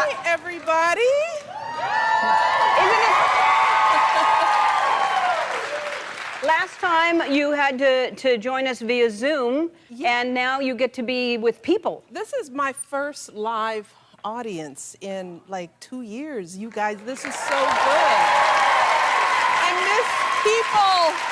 Hi, everybody. Last time you had to join us via Zoom, and now you get to be with people. This is my first live audience in like 2 years. You guys, this is so good. I miss people.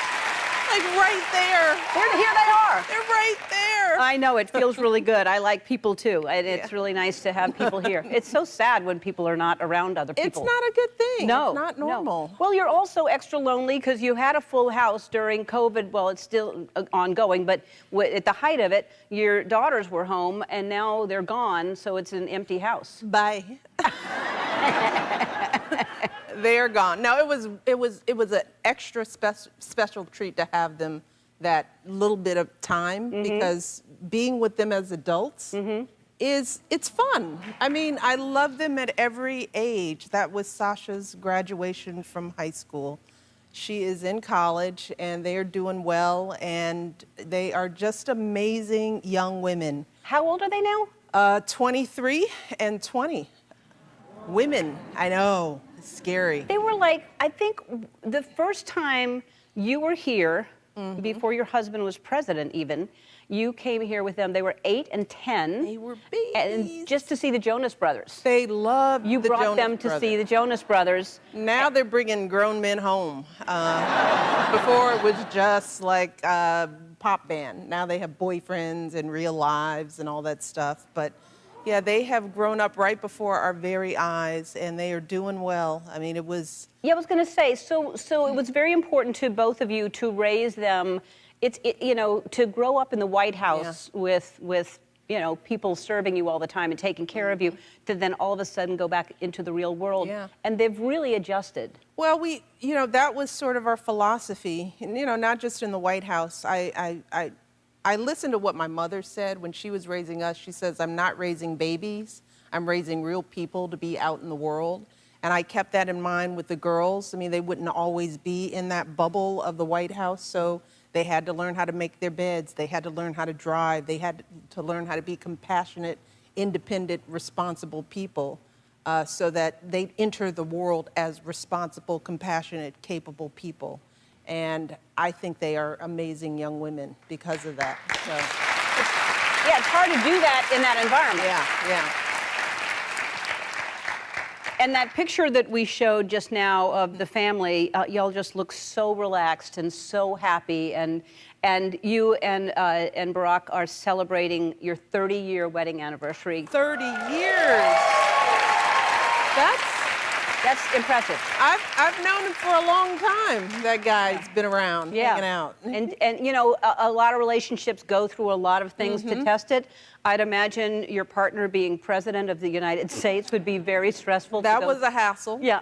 Like right there. Here they are. They're right there. I know, it feels really good. I like people too, and it's really nice to have people here. It's so sad when people are not around other people. It's not a good thing. No. It's not normal. No. Well, you're also extra lonely because you had a full house during COVID. Well, it's still ongoing, but at the height of it, your daughters were home, and now they're gone, so it's an empty house. Bye. They're gone. No, it was an extra special treat to have them that little bit of time because being with them as adults it's fun. I mean, I love them at every age. That was Sasha's graduation from high school. She is in college and they are doing well and they are just amazing young women. How old are they now? 23 and 20. Women, I know, it's scary. They were like, I think the first time you were here, before your husband was president even, you came here with them. They were 8 and 10. They were babies. And just to see the Jonas Brothers. They loved You brought them to see the Jonas Brothers. Now they're bringing grown men home. Before it was just like a pop band. Now they have boyfriends and real lives and all that stuff. But yeah, they have grown up right before our very eyes, and they are doing well. I mean, it was... Yeah, I was going to say, so it was very important to both of you to raise them. You know, to grow up in the White House with you know, people serving you all the time and taking care of you, to then all of a sudden go back into the real world. Yeah. And they've really adjusted. Well, you know, that was sort of our philosophy. And, you know, not just in the White House. I listened to what my mother said when she was raising us. She says, I'm not raising babies. I'm raising real people to be out in the world. And I kept that in mind with the girls. I mean, they wouldn't always be in that bubble of the White House, so they had to learn how to make their beds. They had to learn how to drive. They had to learn how to be compassionate, independent, responsible people so that they enter the world as responsible, compassionate, capable people. And I think they are amazing young women because of that. So. Yeah, it's hard to do that in that environment. Yeah. And that picture that we showed just now of the family, y'all just look so relaxed and so happy. And you and Barack are celebrating your 30-year wedding anniversary. 30 years. That's impressive. I've known him for a long time. That guy's been around, hanging out. And you know, a lot of relationships go through a lot of things to test it. I'd imagine your partner being president of the United States would be very stressful. That was a hassle. Yeah.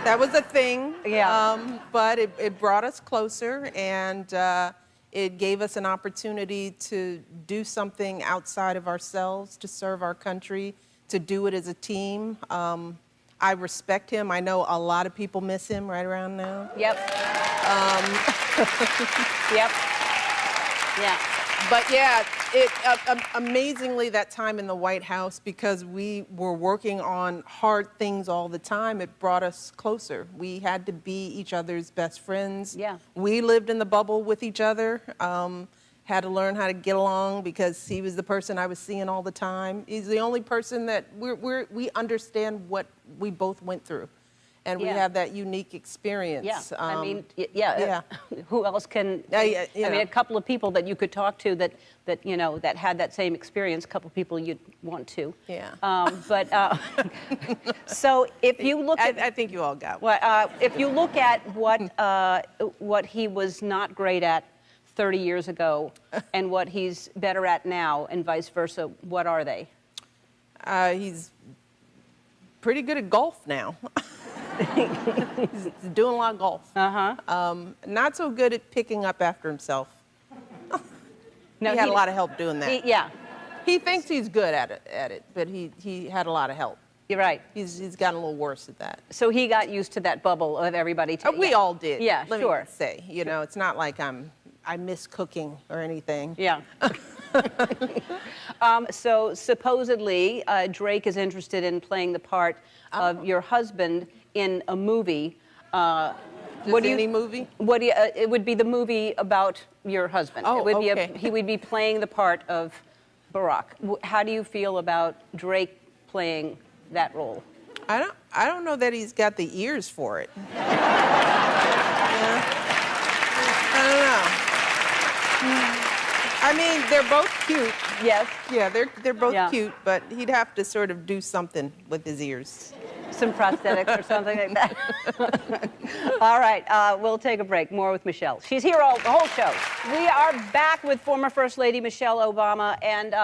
That was a thing. Yeah. But it brought us closer, and it gave us an opportunity to do something outside of ourselves, to serve our country, to do it as a team. I respect him. I know a lot of people miss him right around now. Yep. Yep. Yeah. But yeah, amazingly, that time in the White House, because we were working on hard things all the time, it brought us closer. We had to be each other's best friends. Yeah. We lived in the bubble with each other. Had to learn how to get along because he was the person I was seeing all the time. He's the only person that we understand what we both went through. And we have that unique experience. Yeah, I mean, who else can? I mean, a couple of people that you could talk to that you know that had that same experience. A couple of people you'd want to. Yeah. So if you look at, I think you all got one. Well, if you look at what he was not great at 30 years ago, and what he's better at now, and vice versa, what are they? He's pretty good at golf now. He's doing a lot of golf. Not so good at picking up after himself. No, he had a lot of help doing that. He thinks he's good at it, but he had a lot of help. You're right. He's gotten a little worse at that. So he got used to that bubble of everybody. We all did. Yeah, Let sure. me say, you know, it's not like I miss cooking or anything. Yeah. So supposedly, Drake is interested in playing the part of your husband in a movie. Just any movie? What do you, it would be the movie about your husband. Oh, it would okay. He would be playing the part of Barack. How do you feel about Drake playing that role? I don't know that he's got the ears for it. Yeah. I don't know. I mean, they're both cute. Yes. Yeah, they're both Yeah. cute, but he'd have to sort of do something with his ears. Some prosthetics or something like that. All right, we'll take a break. More with Michelle. She's here the whole show. We are back with former First Lady Michelle Obama, and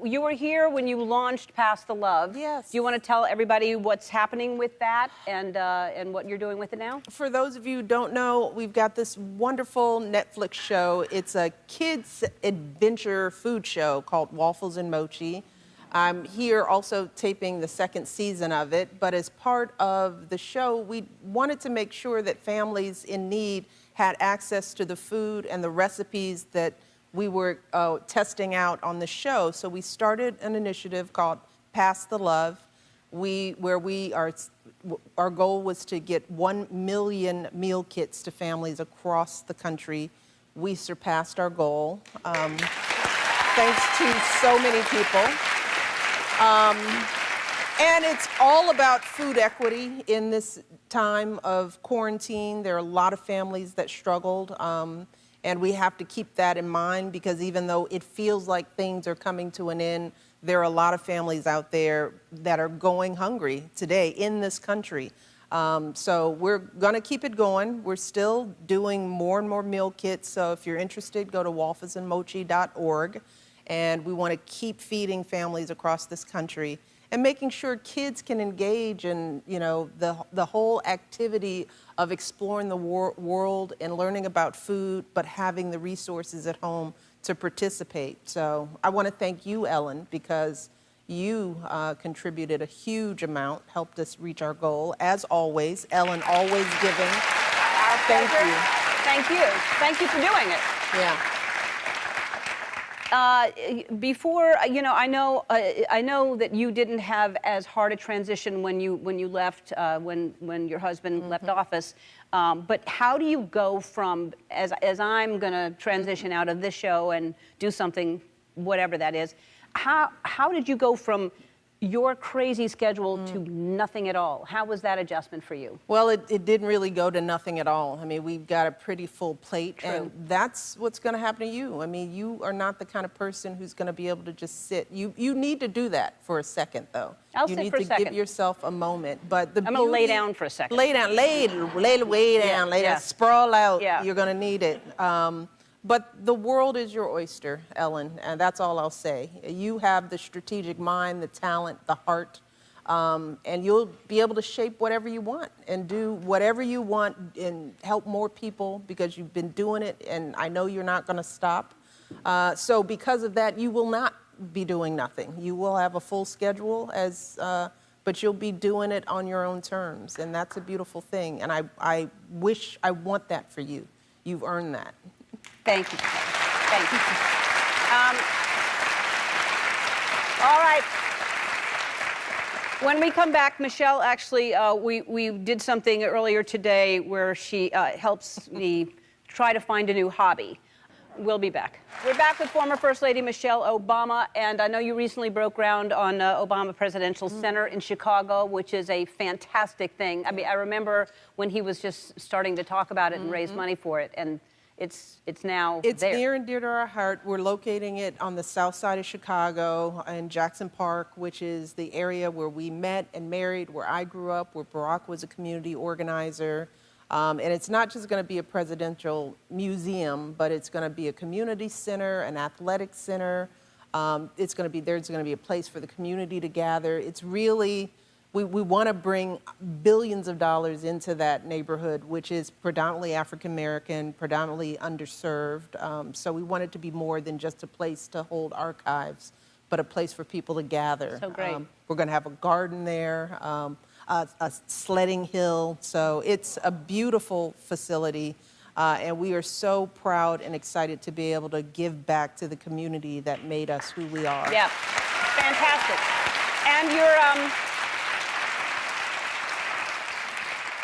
you were here when you launched Pass the Love. Yes. Do you want to tell everybody what's happening with that and what you're doing with it now? For those of you who don't know, we've got this wonderful Netflix show. It's a kids' adventure food show called Waffles and Mochi. I'm here also taping the second season of it, but as part of the show, we wanted to make sure that families in need had access to the food and the recipes that we were testing out on the show. So we started an initiative called Pass the Love, our goal was to get 1 million meal kits to families across the country. We surpassed our goal, thanks to so many people. And it's all about food equity in this time of quarantine. There are a lot of families that struggled, and we have to keep that in mind because even though it feels like things are coming to an end, there are a lot of families out there that are going hungry today in this country. So we're going to keep it going. We're still doing more and more meal kits. So if you're interested, go to wafflesandmochi.org. And we want to keep feeding families across this country and making sure kids can engage in, the whole activity of exploring the world and learning about food, but having the resources at home to participate. So I want to thank you, Ellen, because you contributed a huge amount, helped us reach our goal. As always, Ellen always giving. Thank you. Thank you. Thank you for doing it. Yeah. Before, I know that you didn't have as hard a transition when you left, when your husband left office. But how do you go from, as I'm going to transition out of this show and do something, whatever that is, how did you go from your crazy schedule to nothing at all? How was that adjustment for you? Well, it didn't really go to nothing at all. I mean, we've got a pretty full plate, and that's what's going to happen to you. I mean, you are not the kind of person who's going to be able to just sit. You need to do that for a second, though. I'll sit for a second. You need to give yourself a moment. But I'm going to lay down for a second. Lay down, lay way down, lay down, sprawl out. Yeah. You're going to need it. But the world is your oyster, Ellen, and that's all I'll say. You have the strategic mind, the talent, the heart, and you'll be able to shape whatever you want and do whatever you want and help more people because you've been doing it, and I know you're not going to stop. So because of that, you will not be doing nothing. You will have a full schedule, but you'll be doing it on your own terms, and that's a beautiful thing, and I want that for you. You've earned that. Thank you. Thank you. All right. When we come back, Michelle, actually, we did something earlier today where she helps me try to find a new hobby. We'll be back. We're back with former First Lady Michelle Obama, and I know you recently broke ground on Obama Presidential Center in Chicago, which is a fantastic thing. I mean, I remember when he was just starting to talk about it and raise money for it, and it's now It's there. near and dear to our heart. We're locating it on the south side of Chicago in Jackson Park, which is the area where we met and married, where I grew up, where Barack was a community organizer. And it's not just going to be a presidential museum, but it's going to be a community center, an athletic center. There's going to be a place for the community to gather. It's really, we want to bring billions of dollars into that neighborhood, which is predominantly African American, predominantly underserved. So we want it to be more than just a place to hold archives, but a place for people to gather. So great. We're going to have a garden there, a sledding hill. So it's a beautiful facility. And we are so proud and excited to be able to give back to the community that made us who we are. Yeah, fantastic. And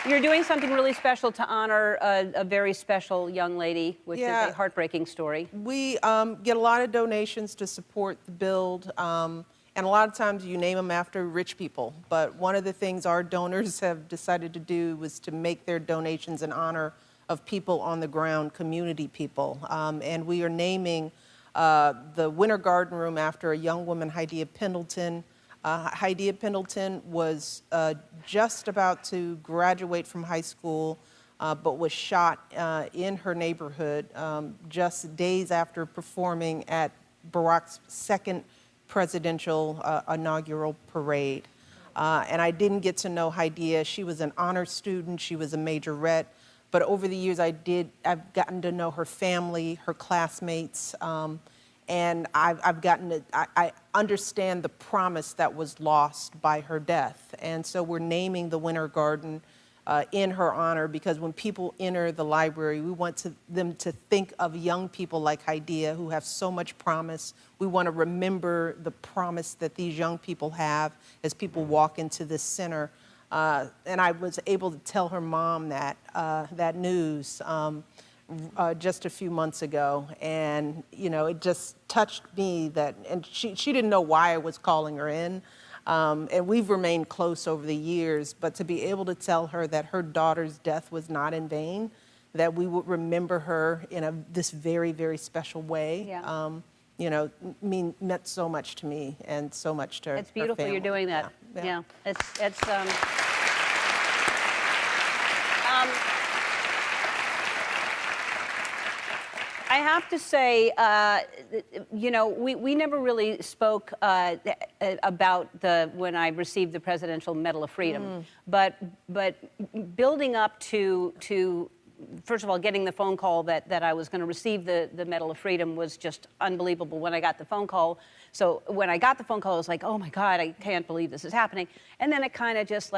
you're doing something really special to honor a very special young lady, which is a heartbreaking story. We get a lot of donations to support the build, and a lot of times you name them after rich people. But one of the things our donors have decided to do was to make their donations in honor of people on the ground, community people. And we are naming the Winter Garden Room after a young woman, Hydea Pendleton. Hydea Pendleton was just about to graduate from high school, but was shot in her neighborhood just days after performing at Barack's second presidential inaugural parade. And I didn't get to know Hydea. She was an honor student. She was a majorette. But over the years, I've gotten to know her family, her classmates, and I understand the promise that was lost by her death. And so we're naming the Winter Garden in her honor, because when people enter the library, we want them to think of young people like Hydea who have so much promise. We want to remember the promise that these young people have as people walk into this center. And I was able to tell her mom that news just a few months ago, and it just touched me and she didn't know why I was calling her in, and we've remained close over the years, but to be able to tell her that her daughter's death was not in vain, that we would remember her in this very, very special way, meant so much to me and so much to her family. It's beautiful you're doing that. Yeah. It's I have to say, we never really spoke about when I received the Presidential Medal of Freedom, but building up to first of all, getting the phone call that I was going to receive the Medal of Freedom was just unbelievable when I got the phone call. So when I got the phone call, I was like, oh my God, I can't believe this is happening. And then it kind of just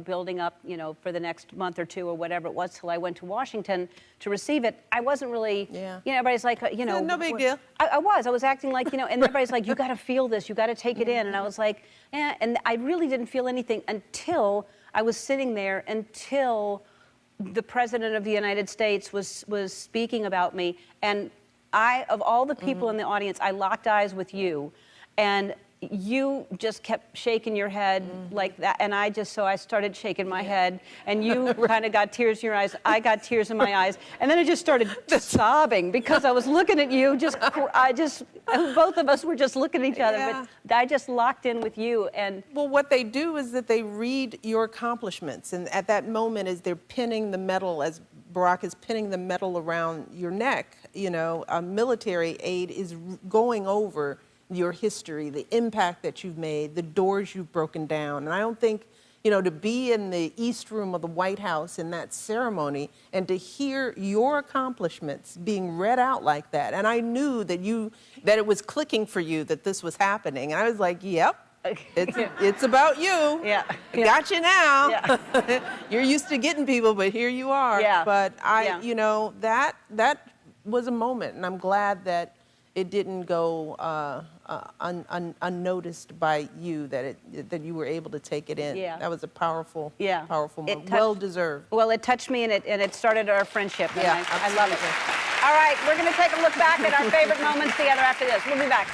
building up, for the next month or two or whatever it was till I went to Washington to receive it. I wasn't really, everybody's like, no big deal. I was acting like, and everybody's like, you got to feel this, you got to take it in. And I was like, and I really didn't feel anything until I was sitting there, until the President of the United States was speaking about me, and of all the people in the audience, I locked eyes with you, and you just kept shaking your head like that, and I started shaking my head, and you kind of got tears in your eyes. I got tears in my eyes, and then I just started sobbing because I was looking at you. Both of us were just looking at each other, but I just locked in with you. And well, what they do is that they read your accomplishments, and at that moment, as they're pinning the medal, as Barack is pinning the medal around your neck, a military aide is going over your history, the impact that you've made, the doors you've broken down. And I don't think, to be in the East Room of the White House in that ceremony and to hear your accomplishments being read out like that. And I knew that it was clicking for you that this was happening. And I was like, yep. It's about you. Yeah. Got you now. Yeah. You're used to getting people, but here you are. Yeah. But that was a moment, and I'm glad that it didn't go unnoticed by you, that you were able to take it in. Yeah. That was a powerful moment. Well deserved. Well, it touched me, and it started our friendship. And Yeah, I love it. All right, we're going to take a look back at our favorite moments together after this. We'll be back.